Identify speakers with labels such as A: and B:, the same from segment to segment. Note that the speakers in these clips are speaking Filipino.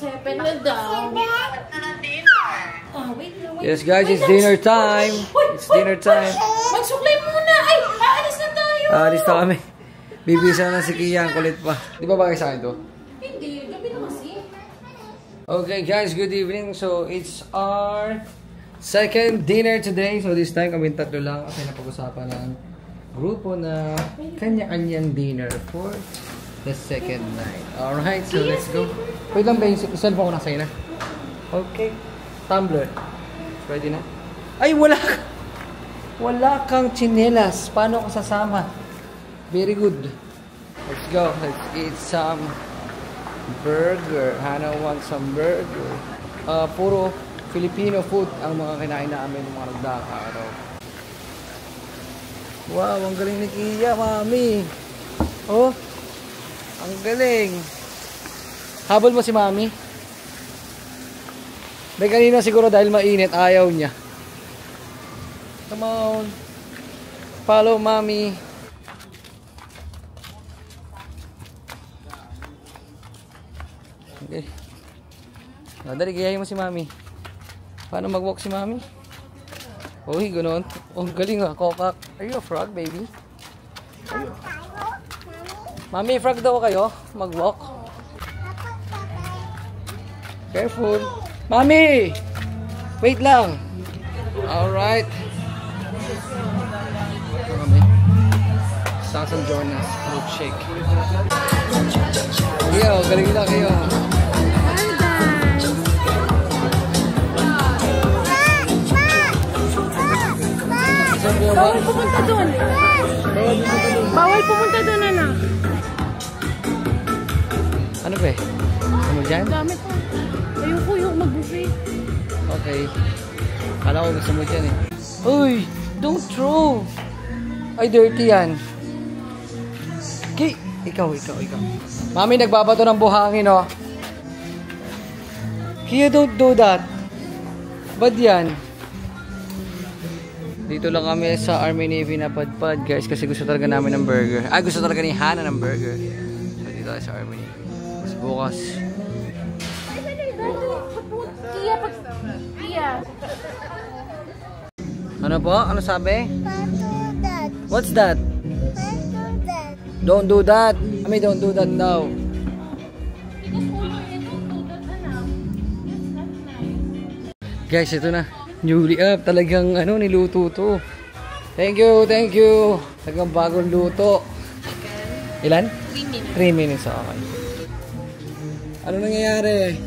A: 7 na daw. Wait.
B: Yes guys, it's dinner time. It's dinner time.
A: Magsuklay muna. Ay, aalis na tayo.
B: Aalis na kami. Bibisa na si Kian, kulit pa. Di ba bagay sa akin to?
A: Hindi, gabi na kasi.
B: Okay guys, good evening. So it's our second dinner today. So this time kami tatlo lang kasi napag-usapan ng grupo na kanya-kanyang dinner for the second night. Alright, so let's go. Wait lang ba yung cellphone ko nasa na? Okay. Tumbler. Ready na? Ay, wala kang tsinelas. Paano ka sasama? Very good. Let's go. Let's eat some burger. Hana wants some burger. Puro Filipino food ang mga kinain namin ng mga nagdakaraw. Wow, ang galing ni Kia, mami. Oh, ang galing. Habol mo si mami? Dahil kanina siguro dahil mainit, ayaw niya. Come on. Follow mommy. Okay. Dali, gayahin mo si mami. Paano mag-walk si mami? Uy, ganoon. Oh, galing ah, kokak. Are you a frog, baby? Mami, frog daw kayo? Mag-walk? Careful. Mami! Wait lang. Alright. Sasan Jonas. Milkshake. Yo, galing lang kayo.
A: Bawal pumunta doon. Bawal pumunta doon, anak.
B: Ano ba eh? Ano dyan?
A: Dami ko. Ayoko yung mag-buffet.
B: Okay. Kala ko gusto mo dyan eh. Uy! Don't throw! Ay, dirty yan. Okay. Ikaw. Mami, nagbabato ng buhangin, oh. Kia, don't do that. Bad yan. Dito lang kami sa Army Navy na padpad, guys. Kasi gusto talaga namin ng burger. Ay, gusto talaga ni Hana ng burger. So, dito tayo sa Army Navy. Mas bukas.
A: Kia.
B: Ano po? Ano sabi?
C: Don't do that.
B: What's that?
C: Don't do that.
B: Don't do that. I mean, don't do that now. Guys, ito na. Newly up. Talagang niluto to. Thank you. Talagang bagong luto. Ilan?
A: 3 minutes.
B: 3 minutes. Okay. Ano nangyayari?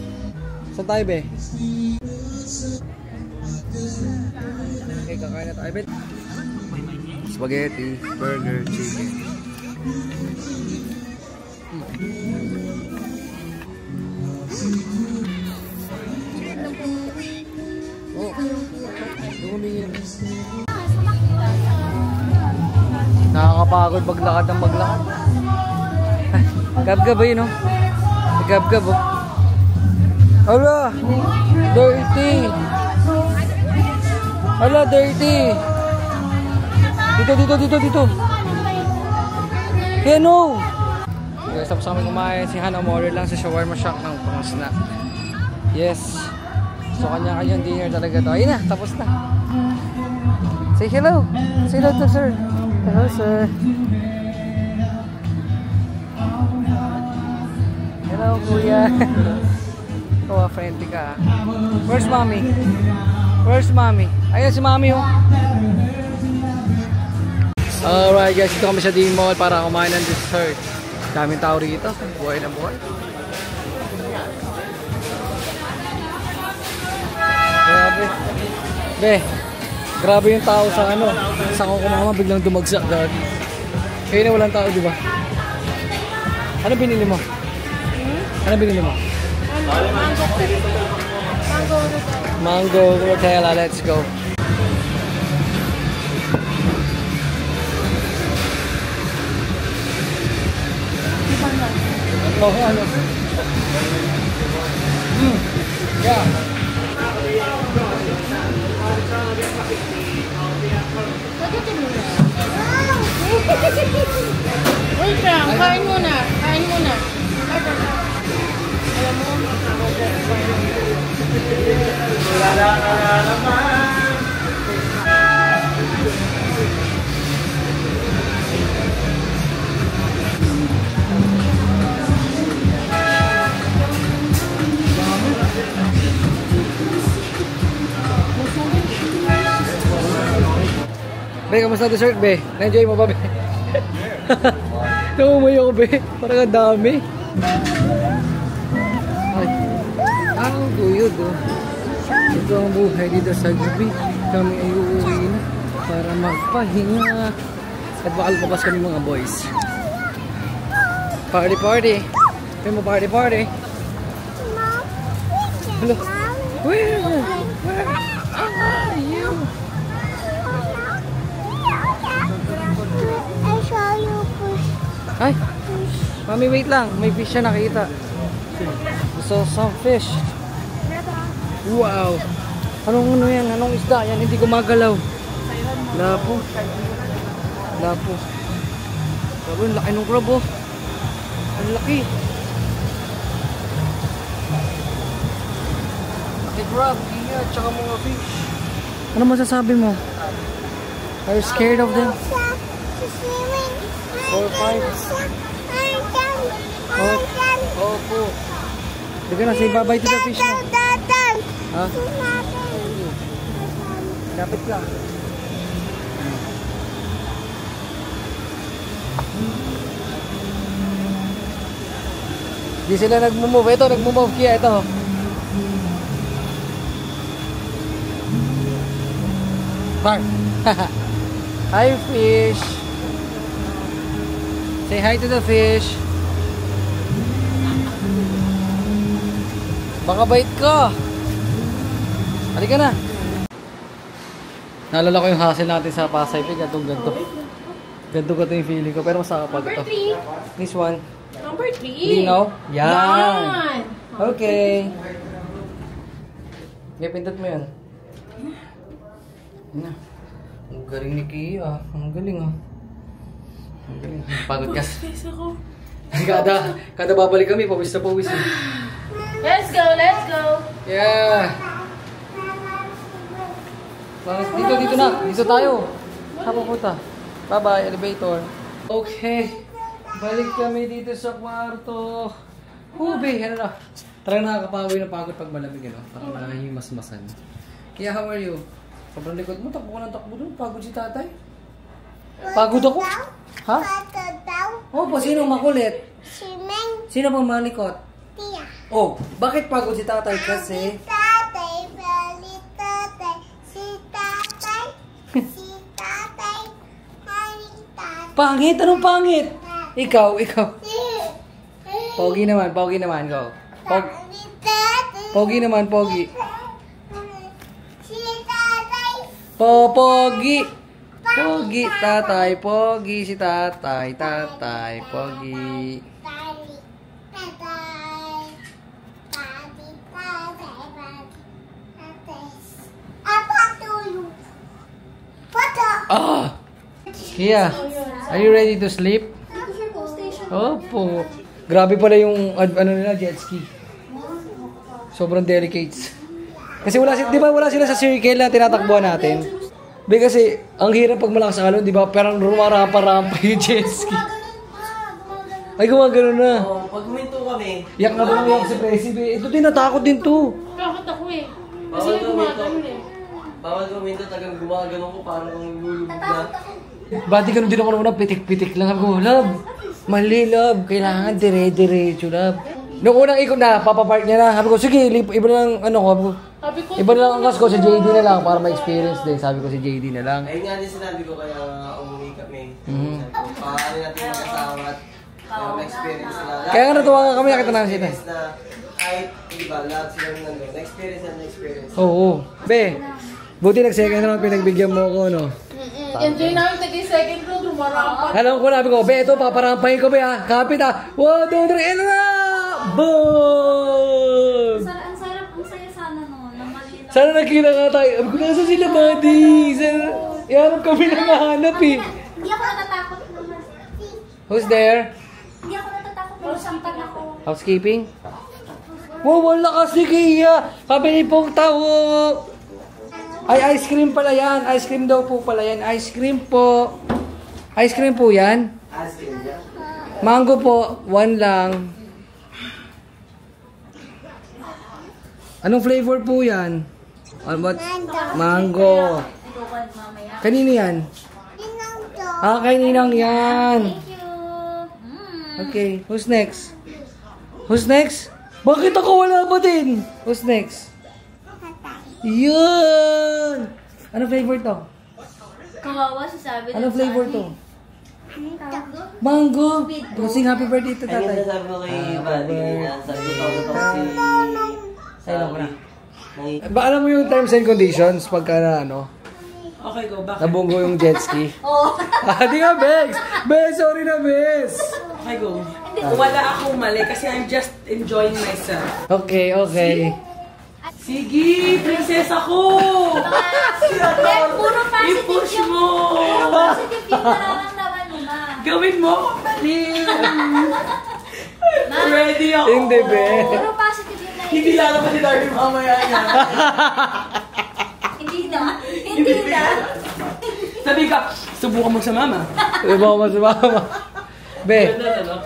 B: Saan tayo, be? Okay, kakain na tayo, be. Spaghetti, burger, chicken. Oh, nakakapagod maglakad ng maglakad. Gab-gab ba yun, no? Gab-gab, oh. Ala! Dirty! Ala, dirty! Dito! Hey, no! Guys, tapos kami kumain. Si Hana umorder lang sa shawarma shack ng pang snack. Yes. So, kanya-kanyang dinner talaga to. Ayun na, tapos na. Say hello. Say hello to sir. Hello, sir. Hello, kuya. Oh, friendly ka. Where's mommy? Ayan si mommy, oh. Alright guys, dito kami sa D-Mall para kumain ng dessert. Daming tao rito. Buhay na buhay. Grabe. Grabe yung tao sa sa kukumama biglang dumagsak dati. Kaya na walang tao, di ba? Ano binili mo? Mango Nutella, let's go. Oh, ano? Yeah.
A: Wait lang, kain muna. Alam mo,
B: kamusta dessert, be? Na-enjoy mo ba, be? Naumay ako, be. Parang ang dami. Ay. Ang guyod, oh. Ito ang buhay dito sa gabi. Kami ay uuwi na para magpahinga. At baka lumabas kami mga boys. Party, party. May mo party, party. Hello. Where are you?
A: I saw you push.
B: Ay, mami, wait lang. May fish siya nakita. So, some fish. Wow. Anong yan? Anong isda yan? Hindi gumagalaw. Lapo. Lapo. Sabi, ang laki ng crab, oh. Ang laki. Laki crab, ingat, tsaka mga fish. Ano masasabi mo? Are you scared of them? 4, 5. Opo. Hindi ka na, say bye-bye to the fish mo. Ha? Dapat ka. Di sila nagmumove. Ito, nagmumove kaya ito. Mark. Hi, fish. Say hi to the fish. Baka bait ka. Halika na. Naalala ko yung hassle natin sa Pasay. Ganto. Ganto yung feeling ko. Pero masaka pa ito. This one.
A: Number 3.
B: Linaw? Yan. Okay. Okay, pindot mo yan. Yan. Ang galing ni Kia. Ang galing, ah. Ang galing. Pagod ka. Kada babalik kami, pawis na pawis.
A: Let's go, let's go.
B: Yeah. Dito na. Dito tayo. Saan pupunta? Bye-bye, elevator. Okay. Balik kami dito sa kwarto. Hube, ano na. Talagang nakakapawi na pagod pag malamig, ano? Parang nahihimas-masan. Kaya, how are you? Sobrang likod mo, takbo ka ng takbo doon. Pagod si tatay. Pagod ako? Ha? Opo, sino makulit?
A: Si Meng.
B: Sino bang malikot?
A: Tia.
B: Oh, bakit pagod si tatay? Kasi...
A: Tatay, balik tatay. Si tatay. Si tatay. Balik tatay.
B: Pangit? Anong pangit? Ikaw. Pogi naman, go. Pogi naman.
A: Si tatay.
B: Pogi. Pogi, tatay. Pogi si tatay. Pogi. Ah! Kia, are you ready to sleep? Opo. Grabe pala yung ano nila, jet ski. Sobrang delicates. Kasi di ba wala sila sa circle na tinatakbuhan natin? Kasi ang hirap pag malakas ang alon, di ba? Parang rumarampa-rampa yung jet ski. Ay, gumagano na.
C: Oh, pag huminto kami.
B: Yak na ba yung si Presi? Ito din, natakot din to.
A: Takot ako eh. Kasi
C: Bawal
A: gumagano eh.
C: Bawal huminto, talagang gumagano ko parang lulubog na.
B: Bati ganun din ako naman, pitik-pitik lang ako. Love, mali love. Kailangan dire-diretso love. Nung unang ikot na, papapark niya na. Sabi ko, sige, iba na lang, iba na lang ang angkas ko, si JD na lang para ma-experience din. Sabi ko si JD na lang.
C: Ayun nga din sinabi ko kaya umuwi kami. Paano natin magkasama at ma-experience sila.
B: Kaya nga natuwa nga kami, nakita namin sila.
C: Na kahit, diba, lahat sila nandun. Na-experience.
B: Oo. Be, buti nag-second round, pinagbigyan mo ako, no?
A: Enjoy namin second round, rumarapa.
B: Alam ko, nabi ko, be, ito, paparampahin ko, be, ha? Kapit, ha? 1, 2, 3, and na! Boom!
D: Ang sarap, ang saya sana no, na maliit.
B: Sana nakita nga tayo. Sabi ko, nasa sila, buddy? Sana, iharap kami na nahanap, eh.
D: Hindi ako natatakot naman.
B: Who's there?
D: Hindi ako natatakot, pero sampan ako.
B: Housekeeping? Wow, wala kasi Kia. Pabili pong tao. Ay, ice cream pala yan. Ice cream daw po pala yan. Ice cream po. Ice cream po yan. Mango po. 1 lang. Anong flavor po yan? What? Mango. Kanino yan? Kay Ninang yan.
D: Thank you.
B: Okay, who's next? Who's next? Bakit ako wala pa din? Who's next? Yun! Ano flavor to?
D: Kawawa sasabi.
B: Ano flavor to?
D: Mango.
B: Mango! Sing happy birthday to
C: Ayun
B: tatay.
C: na sabi ko kay Buddy, sabi ko si...
B: Ay, lang ko na. Ba, alam mo yung terms and conditions pagka na ano?
A: Okay, go back.
B: Nabunggo yung jet ski.
D: Oh.
B: Di nga, Bex! Bex, sorry na, Bex!
A: Okay, go. Wala akong mali kasi I'm just enjoying myself.
B: Okay, okay.
A: Sige, prinsesa ko!
D: Puro positive
A: I-push
D: yung...
A: mo!
D: Puro positive yung nararamdaman mo, ma.
A: Gawin mo ako baliw! Ready ako!
B: Hindi, Bex.
D: Puro positive yung nararamdaman.
A: Hindi lalaban ni Darwin mamaya niya.
D: Hindi na. Hindi na.
A: Sabi ka, subukan mo sa mama.
B: Subukan mo sa mama. Be,
A: Ano?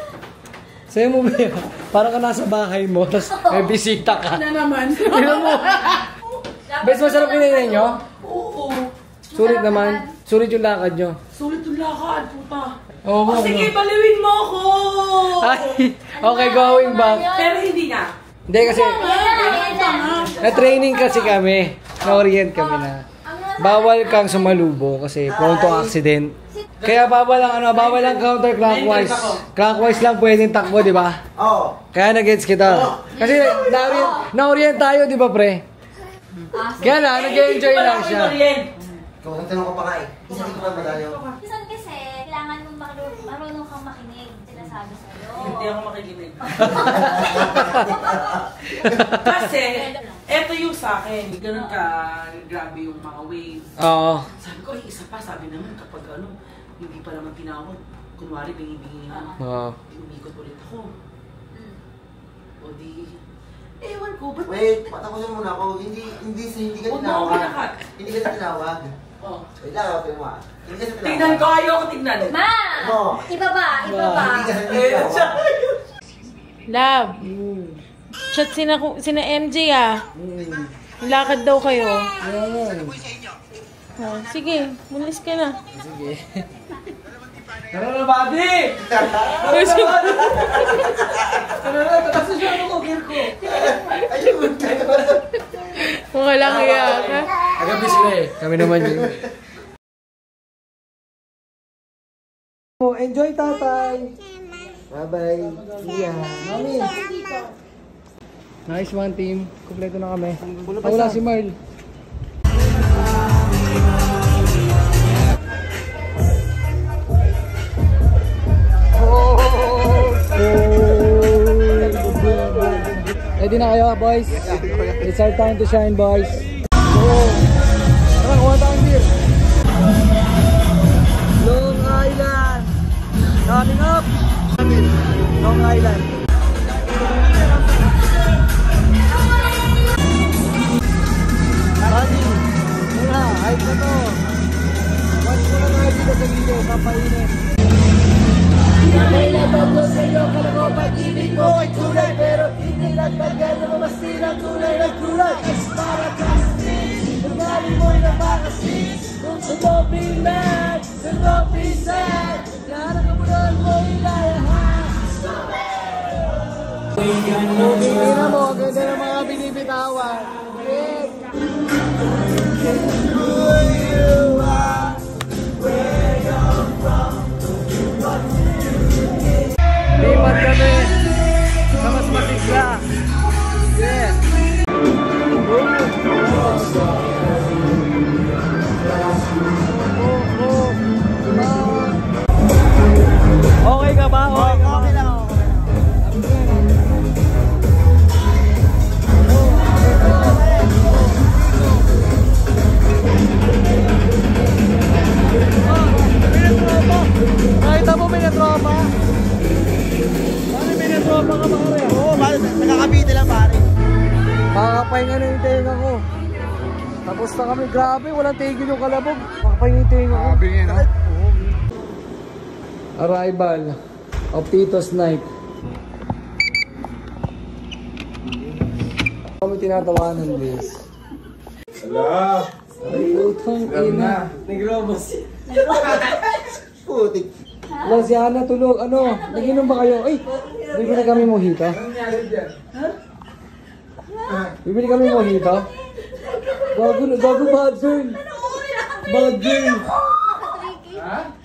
B: sa'yo mo, Be. Parang ka nasa bahay mo, tapos may bisita ka.
A: Na naman.
B: Tignan mo. Bes, masarap kinainin nyo?
A: Oo.
B: Sulit naman. Sulit yung lakad nyo.
A: Sulit yung lakad, puta.
B: Oo,
A: O sige, baliwin mo ako!
B: Ay, okay, going back.
A: Pero hindi na.
B: Hindi kasi, na-training kasi kami. Na-orient kami na. Bawal kang sumalubo kasi prone to accident. Kaya bawal ang counterclockwise. Clockwise lang pwedeng takbo, di ba?
C: Oo.
B: Kaya nag-gets kita. Kasi na-orient tayo, di ba, pre? Kaya na, nag-enjoy lang siya.
C: Ikaw, ang tanong ko pa nga eh. Isa di ko pa madalaw.
D: Minsan kasi, kailangan mong marunong kang makinig. Sinasabi sa'yo.
A: Hindi ako makikinig. Kasi, eto yung sa akin. Ganun ka, grabe yung mga waves.
B: Oo.
A: Sabi ko, ay isa pa, sabi naman kapag ano, hindi pa naman tinawag. Kunwari, bingi-bingi na.
B: Oo.
A: Umikot ulit ako. O di, ewan ko, ba't?
C: Wait, patapusin muna ako. Hindi ka
A: Huwag mo ako
C: tinawag.
A: pinakat.
C: Hindi ka tinawag.
A: Oh.
C: Wait lang, okay mo ah. Hindi ka tinawag.
A: Tignan ko, ayaw ko tignan.
D: Ma!
C: No.
D: Iba ba? Iba ba?
C: Hindi ka tinawag.
E: Love, chat sina MJ ah. Lakad daw kayo. Oh, sige, mulis ka na.
B: Sige. Tara na, buddy! Tara na, tatas na siya ako, gear ko.
C: Ayun,
E: Walang iya ka.
B: Agabi sila eh. Kami naman yun. Enjoy, tatay! Bye-bye. Yeah. Mami. Nice one, team. Kompleto na kami. Wala si Marl. Ready na kayo, boys? It's our time to shine, boys. Tara, kuha tayong beer. Long Island. Coming up. Long Island. Buddy, muna, hype na to. Watch mo na nga dito sa video, papainit. May labag ko sa'yo, kala ko pag-ibig mo ay tunay, pero hindi nagtagal na mamastin ang tunay na kulay. Para kasi, ugali mo'y napakasis. Kung sumobing man, sumobing sad, nararamdaman mo ilayahan. Tingnan mo, ganda ng mga binibitawan. Lipat kami sa mas matigla. Yeah. Okay ka ba? Okay lang. Nakita mo pinatropa? Pare, pinatropa ka pare.
C: Oo, nagkakabite lang pare.
B: Makakapahinga na yung tenga ko. Tapos na kami, grabe, walang tigil yung kalabog. Makakapahinga yung tenga ko. Grabe nga, no? Arrival of Tito's Night. Kami tinatawanan, Liz.
C: Hello.
B: Ay, utong ina.
C: Negrobos. Putik.
B: Wala si Ana tulog. Ano? Nag-inom ba kayo? Ay! Bibili kami mojito. Bibili kami mojito. Gago bad girl. Bad girl.
D: Tricky.